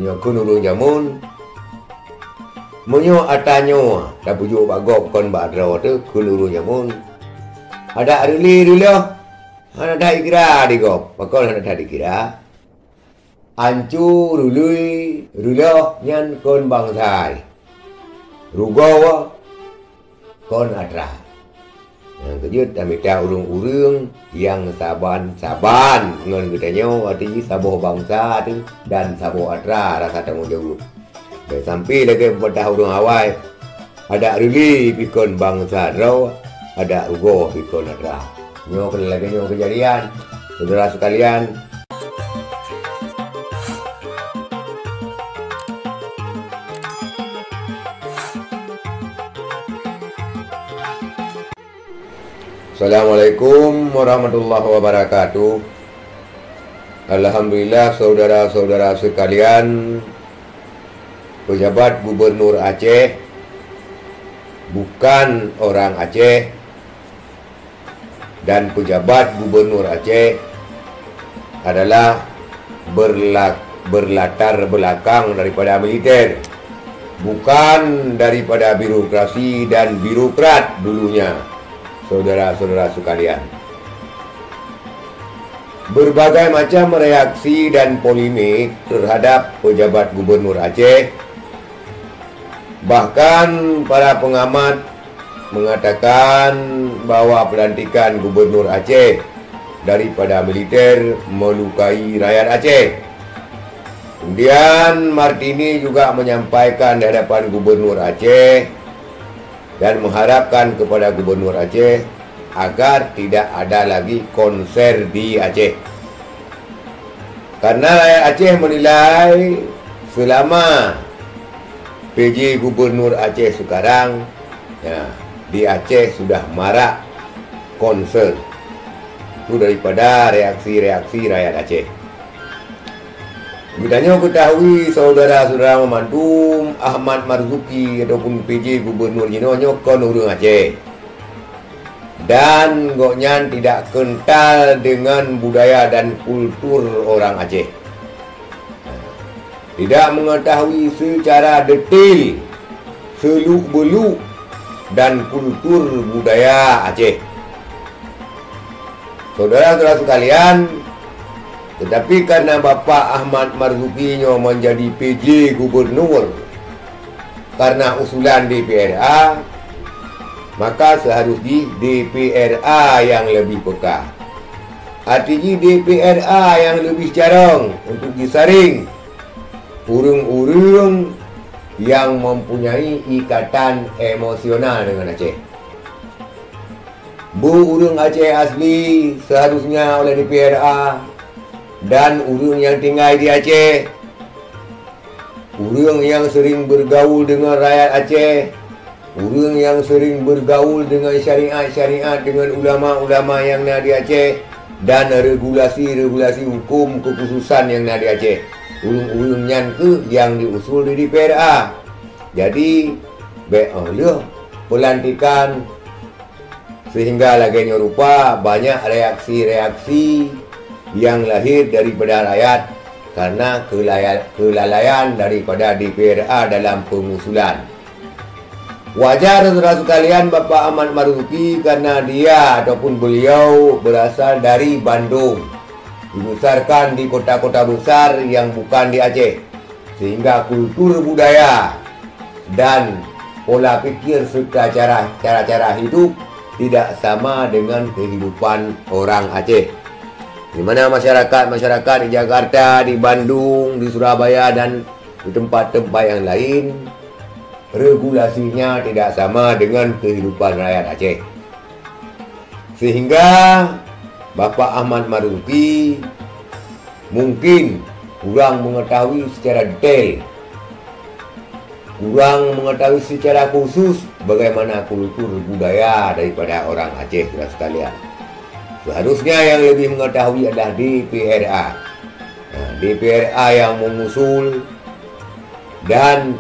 Nyo kunurung jamun. Menyo atanyo dah pujuk bagop kon badro tu kunurung jamun. Ada ruli dulu. Ada ikira digop. Bakon ada dikira. Ancu rului rulo nyan kon bangsai. Rugo kon atra. Yang kejut amita urung-urung yang saban ngon katanya artinya saboh bangsa tu dan saboh atra rasa tanggung jawab. Sampai lagi pada urung awal ada ruli pikon bangsa raw ada rugo pikon atra. Nyo lagi nyo kejadian saudara sekalian. Assalamualaikum warahmatullahi wabarakatuh. Alhamdulillah saudara-saudara sekalian, pejabat Gubernur Aceh bukan orang Aceh dan pejabat Gubernur Aceh adalah berlatar belakang daripada militer, bukan daripada birokrasi dan birokrat dulunya. Saudara-saudara sekalian, berbagai macam reaksi dan polemik terhadap pejabat Gubernur Aceh. Bahkan para pengamat mengatakan bahwa pelantikan Gubernur Aceh daripada militer melukai rakyat Aceh. Kemudian Martini juga menyampaikan di hadapan Gubernur Aceh dan mengharapkan kepada Gubernur Aceh agar tidak ada lagi konser di Aceh. Karena rakyat Aceh menilai selama PJ Gubernur Aceh sekarang di Aceh sudah marak konser. Itu daripada reaksi-reaksi rakyat Aceh. Bedanya ketahui saudara-saudara membantu Ahmad Marzuki ataupun PJ Gubernur Jinonyo kon urung Aceh. Dan goknyan tidak kental dengan budaya dan kultur orang Aceh. Tidak mengetahui secara detail seluk-beluk dan kultur budaya Aceh. Saudara-saudara sekalian, tetapi karena Bapak Ahmad Marzuki menjadi PJ Gubernur karena usulan DPRA, maka seharusnya DPRA yang lebih peka. Artinya DPRA yang lebih jarang untuk disaring urung-urung yang mempunyai ikatan emosional dengan Aceh. Urung Aceh asli seharusnya oleh DPRA dan urung yang tinggal di Aceh, urung yang sering bergaul dengan rakyat Aceh, urung yang sering bergaul dengan syariat-syariat, dengan ulama-ulama yang ada di Aceh, dan regulasi-regulasi hukum kekhususan yang ada di Aceh. Urung-urung yang diusul di DPRA. Jadi beoleh pelantikan sehingga lagi rupa banyak reaksi-reaksi yang lahir daripada rakyat karena kelalaian daripada DPRA dalam pengusulan. Wajar saudara sekalian Bapak Ahmad Marzuki karena dia ataupun beliau berasal dari Bandung, dibesarkan di kota-kota besar yang bukan di Aceh, sehingga kultur budaya dan pola pikir serta cara-cara hidup tidak sama dengan kehidupan orang Aceh. Di mana masyarakat di Jakarta, di Bandung, di Surabaya dan di tempat-tempat yang lain regulasinya tidak sama dengan kehidupan rakyat Aceh. Sehingga Bapak Ahmad Marzuki mungkin kurang mengetahui secara detail, kurang mengetahui secara khusus bagaimana kultur budaya daripada orang Aceh, saudara sekalian. Seharusnya yang lebih mengetahui adalah DPRA. DPRA yang mengusul dan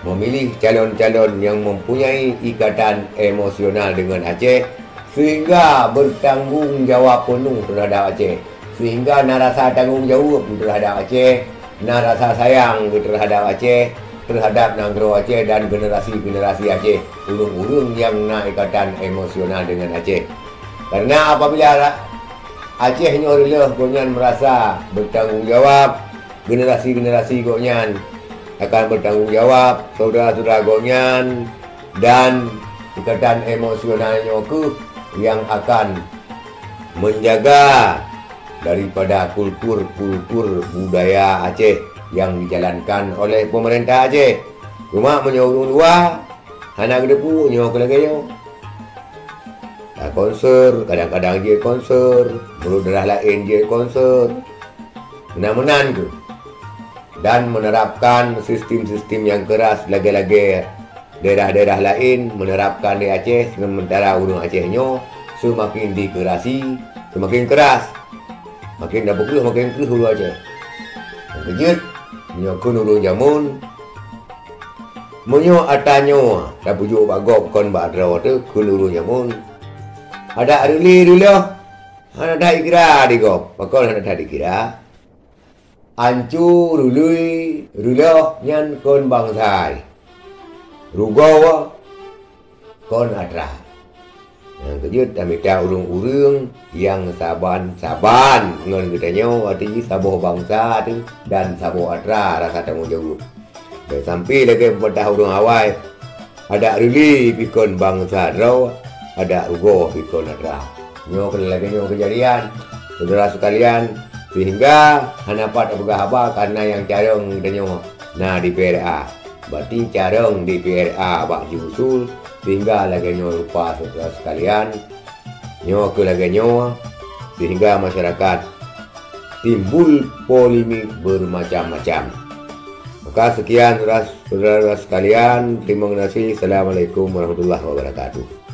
memilih calon-calon yang mempunyai ikatan emosional dengan Aceh, sehingga bertanggung jawab penuh terhadap Aceh, sehingga nak rasa tanggung jawab terhadap Aceh nah rasa sayang terhadap Aceh, terhadap negara Aceh dan generasi-generasi Aceh, urung-urung yang nak ikatan emosional dengan Aceh. Karena apabila Aceh nyorlah gonyan merasa bertanggungjawab, generasi-generasi gonyan akan bertanggungjawab, saudara-saudara gonyan dan ikatan emosionalnya ke yang akan menjaga daripada kultur budaya Aceh yang dijalankan oleh pemerintah Aceh. Cuma menyuruh luar, anak gedepu nyawa ke lagi konser, kadang-kadang dia konser, mulut darah lain dia konser, menan-menan tu. Dan menerapkan sistem-sistem yang keras lagi-lagi daerah-daerah lain menerapkan di Aceh, sementara urung Acehnya semakin dikerasi, semakin keras. Makin dah berkeluh, makin keluh dulu Aceh. Kejut, menyokun urung jamun. Menyo atanyo, dah pujuk bagok kon badraw tu, kun urung jamun. Ada ruli dulu, ada ikira di gop, bakal ada dikira. Ancu rului rulo nyan kon bangsai. Rugawa kon atra. Yang kejut amita urung-urung yang saban ngon katanya arti saboh bangsa tu dan saboh atra rasa tanggung jawab. Dan sampai lagi pada urung awal ada ruli pikon bangsa draw, ada rugo pikon atra. Nyo lagi nyo kejadian saudara sekalian, sehingga hanapat abah karena yang carong danyo nah di PRA. Berarti carong di PRA bak diusul sehingga lagi nyo lupa saudara sekalian. Nyo ke lagi nyo sehingga masyarakat timbul polemik bermacam-macam. Maka sekian saudara sekalian, terima kasih. Assalamualaikum warahmatullahi wabarakatuh.